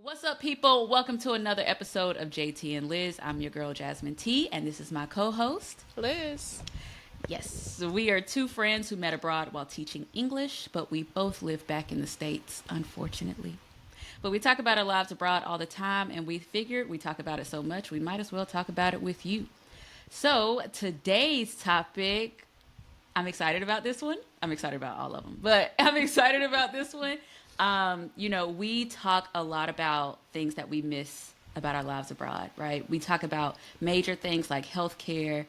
What's up, people? Welcome to another episode of JT and Liz. I'm your girl, Jasmine T, and this is my co host, Liz. Yes, so we are two friends who met abroad while teaching English, but we both live back in the States, unfortunately. But we talk about our lives abroad all the time, and we figured we talk about it so much, we might as well talk about it with you. So today's topic, I'm excited about this one. I'm excited about all of them, but I'm excited about this one. We talk a lot about things that we miss about our lives abroad, right? We talk about major things like healthcare,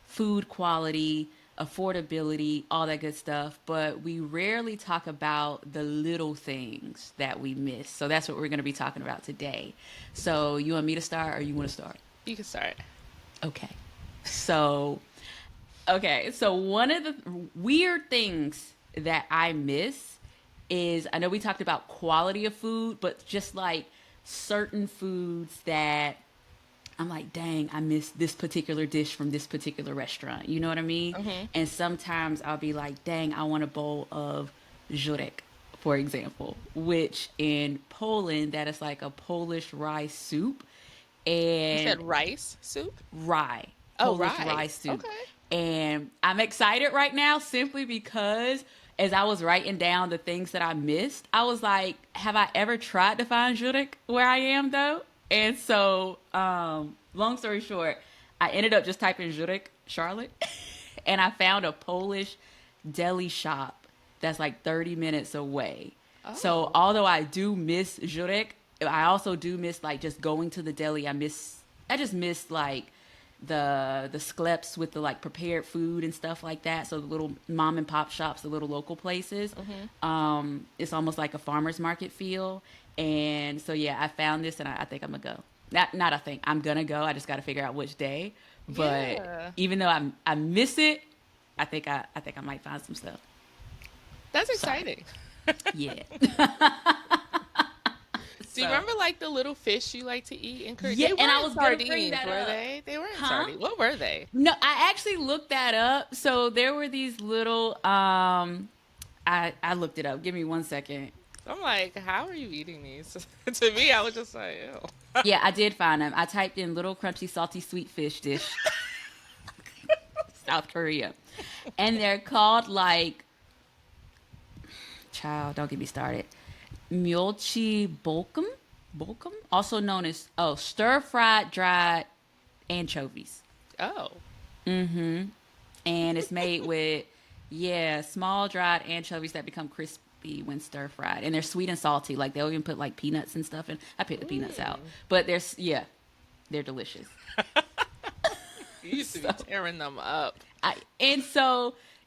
food quality, affordability, all that good stuff, but we rarely talk about the little things that we miss. So that's what we're going to be talking about today. So you want me to start or you want to start? You can start. Okay. So, so one of the weird things that I miss is I know we talked about quality of food, but just like certain foods that I'm like, dang, I miss this particular dish from this particular restaurant. You know what I mean? Mm-hmm. And sometimes I'll be like, dang, I want a bowl of jurek, for example, which in Poland, that is like a Polish rye soup. You And said rice soup? rye, Oh, Polish rye. rye soup. Okay. And I'm excited right now simply because as I was writing down the things that I missed, I was like, have I ever tried to find Zurich where I am though? And so, long story short, I ended up just typing Zurich, Charlotte, and I found a Polish deli shop that's like 30 minutes away. So Oh. although I do miss Zurich, I also do miss like just going to the deli. I just miss like the skleps with the like prepared food and stuff like that. So the little mom and pop shops, the little local places. Mm-hmm. It's almost like a farmer's market feel. And so yeah, I found this and I think I'm gonna go. Not I think I'm gonna go. I just got to figure out which day. But Yeah. even though I miss it, I think I might find some stuff. That's So exciting. yeah. Do you So remember like the little fish you like to eat in Korea? yeah, They and I weren't was gonna bring sardines, that were up. they? They weren't Huh? sardines. What were they? No, I actually looked that up. So there were these little I looked it up. Give me 1 second. I'm like, how are you eating these? To me, I was just like, ew. Yeah, I did find them. I typed in little crunchy salty sweet fish dish South Korea. And they're called like child, don't get me started. Myochi bolkum? Bolkum? Also known as stir fried dried anchovies. Oh. Mm-hmm. And it's made with small dried anchovies that become crispy when stir fried, and they're sweet and salty. Like they'll even put like peanuts and stuff in. I picked the peanuts out, Mm. but they're delicious. You used to be So tearing them up. and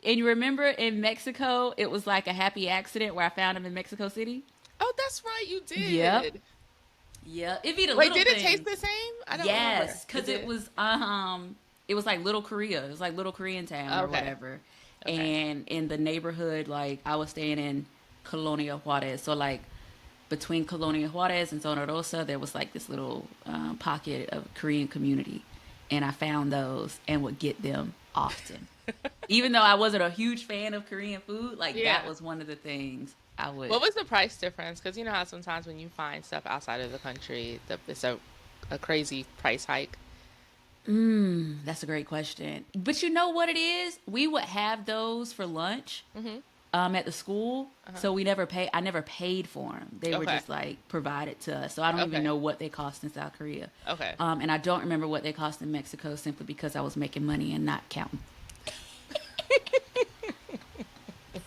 you remember in Mexico, it was like a happy accident where I found them in Mexico City. Oh, that's right, you Yep, did. yep. It be the Wait, little did it taste things. the same? I don't remember. Yes, It because did? it was like Little Korea. It was like Little Korean town or Okay. whatever. Okay. And in the neighborhood, like I was staying in Colonia Juarez, so like between Colonia Juarez and Zona Rosa, there was like this little pocket of Korean community, and I found those and would get them often. Even though I wasn't a huge fan of Korean food, like that Yeah. was one of the things I would. What was the price difference? Because you know how sometimes when you find stuff outside of the country, it's a crazy price hike. That's a great question. But you know what it is? We would have those for lunch Mm-hmm. at the school. Uh-huh. So we never pay. I never paid for them. They were Okay. just like provided to us. So I don't even Okay. know what they cost in South Korea. Okay. And I don't remember what they cost in Mexico simply because I was making money and not counting.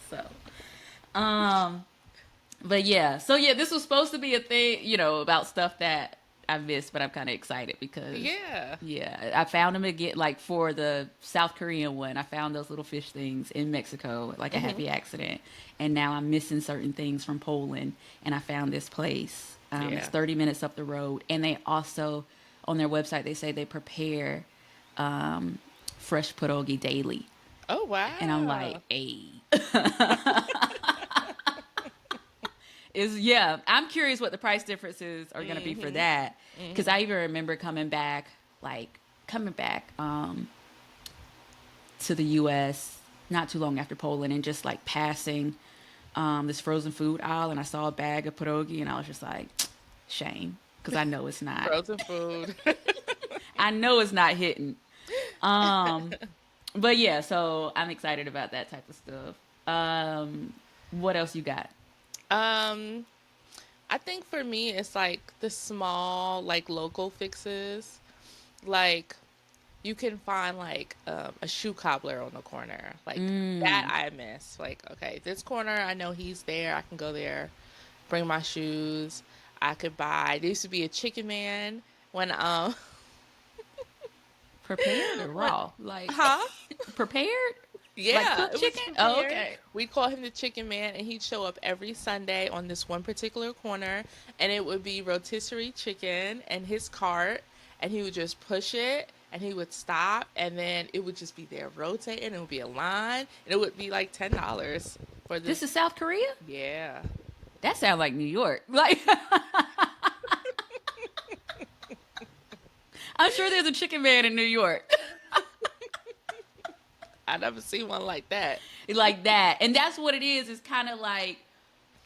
So, um, but yeah. So yeah, this was supposed to be a thing, about stuff that I missed, but I'm kind of excited because Yeah. yeah, I found them again. Like for the South Korean one, I found those little fish things in Mexico, like a Mm-hmm. happy accident. And now I'm missing certain things from Poland, and I found this place. It's Yeah. 30 minutes up the road, and they also on their website they say they prepare fresh pierogi daily, Oh, and I'm like, wow. hey, is I'm curious what the price differences are going to be for Mm-hmm. that because Mm-hmm. I even remember coming back to the US not too long after Poland and just like passing this frozen food aisle, and I saw a bag of pierogi and I was just like, Shame, because I know it's not. Frozen food. I know it's not hitting. Um, but yeah, so I'm excited about that type of stuff. What else you got? um, I think for me, it's like the small, like local fixes. Like you can find like a shoe cobbler on the corner. Like that Mm, I miss. Like, okay, this corner, I know he's there. I can go there, bring my shoes. I could buy. There used to be a chicken man when prepared or when raw? Like huh? prepared? Like Yeah, cooked it was chicken? Oh, prepared. okay. We call him the Chicken Man, and he'd show up every Sunday on this one particular corner, and it would be rotisserie chicken and his cart, and he would just push it, and he would stop, and then it would just be there rotating. It would be a line, and it would be like $10 for This this. is South Korea? Yeah, That sounds like New York. Like I'm sure there's a chicken man in New York. I never seen one like that. Like that. And that's what it is. It's kind of like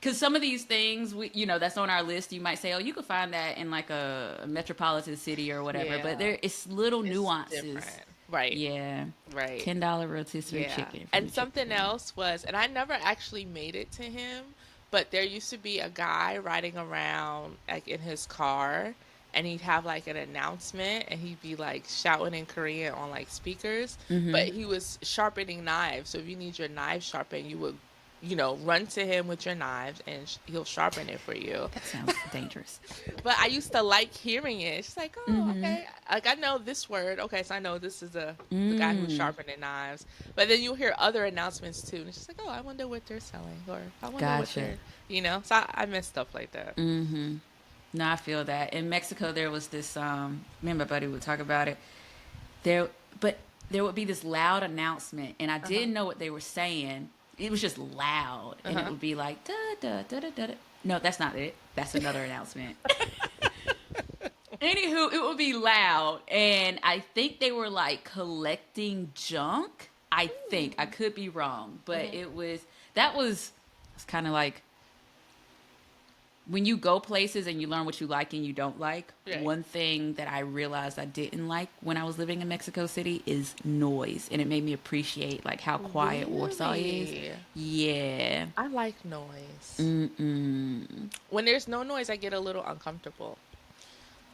because some of these things that's on our list, you might say, oh, you could find that in like a metropolitan city or whatever, but Yeah, it's little it's nuances. different. Right, Yeah. right. $10 rotisserie Yeah. chicken from the And chicken something man. else was, and I never actually made it to him, but there used to be a guy riding around like in his car, and he'd have like an announcement, and he'd be like shouting in Korean on like speakers, but he was sharpening knives. So if you need your knife sharpened, you would, run to him with your knives, and he'll sharpen it for you. That sounds dangerous. But I used to like hearing it. She's like, oh, okay. Like I know this word. Okay, so I know this is the guy who's Mm, sharpening knives. But then you'll hear other announcements too, and it's just like, oh, I wonder what they're selling, or I wonder what gotcha. they're. So I miss stuff like that. No, I feel that. In Mexico, there was this. Me and my buddy would talk about it. There, but there would be this loud announcement, and I Uh huh. didn't know what they were saying. It was just loud, Uh and it huh. would be like da da da da da. Da. No, that's not it. That's another announcement. Anywho, it would be loud, and I think they were like collecting junk. I think I could be wrong, but Mm-hmm. it's kind of like when you go places and you learn what you like and you don't like. Right. One thing that I realized I didn't like when I was living in Mexico City is noise, and it made me appreciate like how quiet Warsaw is. Really, Yeah. I like noise. Mm-mm. When there's no noise, I get a little uncomfortable.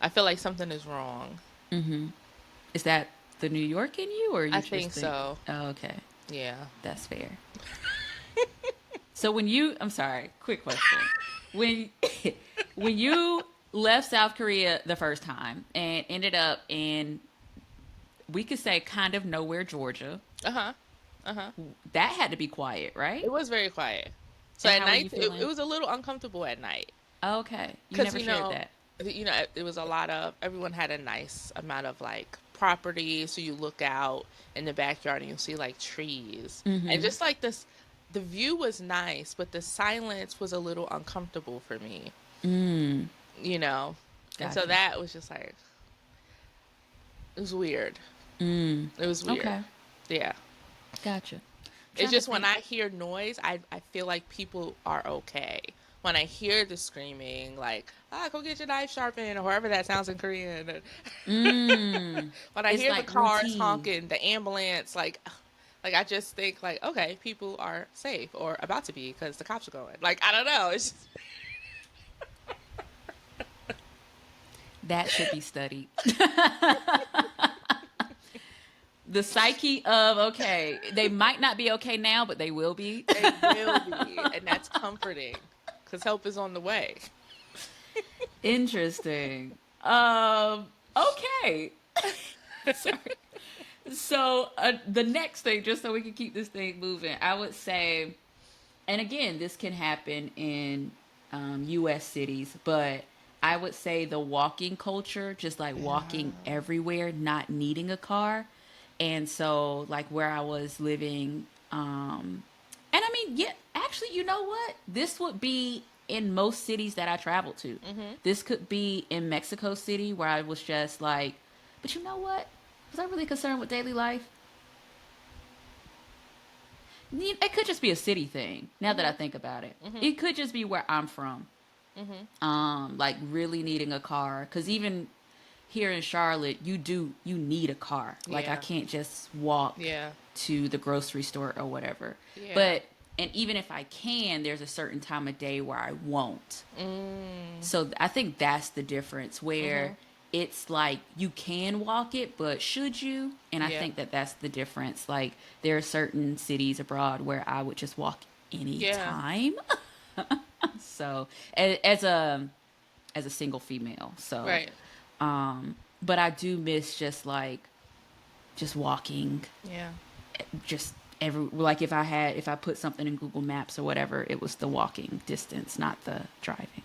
I feel like something is wrong. Is that the New York in you, or I you just think think? so. Oh, okay, Yeah. that's fair. So I'm sorry, quick question. When when you left South Korea the first time and ended up in, we could say, kind of nowhere, Georgia, Uh huh. Uh huh. that had to be quiet, right? It was very quiet. So And at how were you night, it feeling? was a little uncomfortable at night. Okay, you Because never shared that. it was a lot of everyone had a nice amount of like property, so you look out in the backyard and you see like trees, and just like this, the view was nice, but the silence was a little uncomfortable for me, Mm, you know, and so gotcha. that was just like it was weird. Mm, It was weird. okay, Yeah. gotcha. It's Trying to just when think. I hear noise, I feel like people are okay. When I hear the screaming, like, go get your knife sharpened, or however that sounds in Korean. Mm, When I it's hear the like cars routine. honking, the ambulance, like I just think like, okay, people are safe or about to be because the cops are going. Like I don't know. It's just, That should be studied. The psyche of, okay, they might not be okay now, but they will be. they will be, and that's comforting because help is on the way. Interesting. Okay. Sorry. So the next thing, just so we can keep this thing moving, I would say, and again, this can happen in U.S. cities, but I would say the walking culture, just like walking Yeah. everywhere, not needing a car. And so, like where I was living, and I mean, yeah, actually, you know what? This would be in most cities that I traveled to. Mhm. This could be in Mexico City, where I was just like, but you know what? Was I really concerned with daily life? It could just be a city thing. Now that I Mhm. think about it, Mhm. it could just be where I'm from. Like really needing a car, because even here in Charlotte, you need a car. Like I Yeah. can't just walk Yeah. to the grocery store or whatever. Yeah. But and even if I can, there's a certain time of day where I won't. Mm. So I think that's the difference where Mhm. it's like you can walk it, but should you? And I Yeah. think that that's the difference. Like there are certain cities abroad where I would just walk Yeah. anytime. So as a single female, so Right. but I do miss just walking, Yeah. just every like if I put something in Google Maps or whatever, it was the walking distance, not the driving.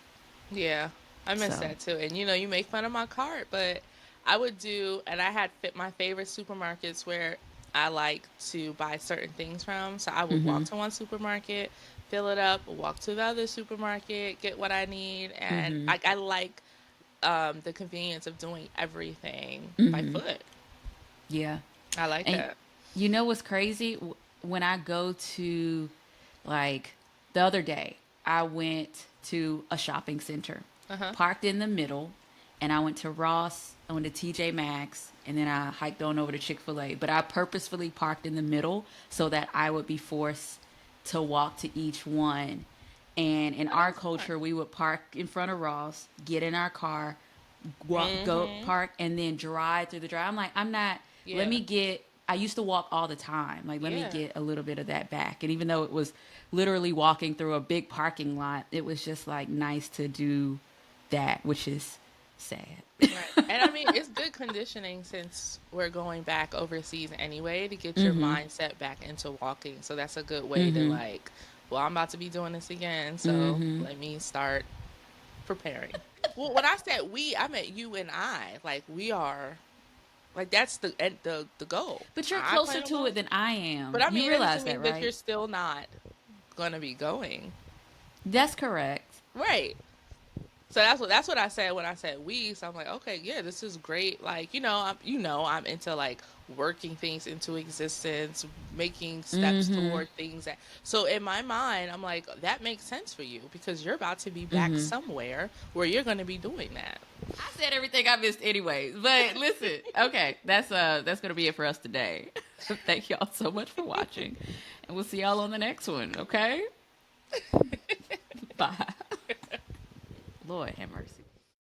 Yeah. I miss So that too. And you make fun of my cart, but I would do, and I had fit my favorite supermarkets where I like to buy certain things from. So I would walk to one supermarket, fill it up, walk to the other supermarket, get what I need, and I like the convenience of doing everything by foot. yeah. I like And that. you know what's crazy? When I go to, like, the other day, I went to a shopping center, Uh huh. parked in the middle, and I went to Ross, I went to TJ Maxx, and then I hiked on over to Chick-fil-A. But I purposefully parked in the middle so that I would be forced to walk to each one. And in Oh, our that's smart. culture, we would park in front of Ross, get in our car, go Mm-hmm. park, and then drive through the drive. I'm like, I'm not. Let Yeah. me get. I used to walk all the time. Like, let me Yeah. get a little bit of that back. And even though it was literally walking through a big parking lot, it was just like nice to do that, which is sad. Right. And I mean, it's good conditioning since we're going back overseas anyway to get your mindset back into walking. So that's a good way to like, well, I'm about to be doing this again. So let me start preparing. Well, when I said we, I meant you and I. Like we are, like that's the goal. But you're I closer plan on to going, it than I but am. I You mean, that realize doesn't that, mean that you're right? still not gonna be going. That's correct. Right. So that's what I said when I said we. So I'm like, okay, yeah, this is great. Like, I'm into like working things into existence, making steps toward things that. So in my mind, I'm like, that makes sense for you because you're about to be back somewhere where you're going to be doing that. I said everything I missed anyways. But listen, okay, that's gonna be it for us today. Thank y'all so much for watching, and we'll see y'all on the next one. Okay, bye. Lord have mercy.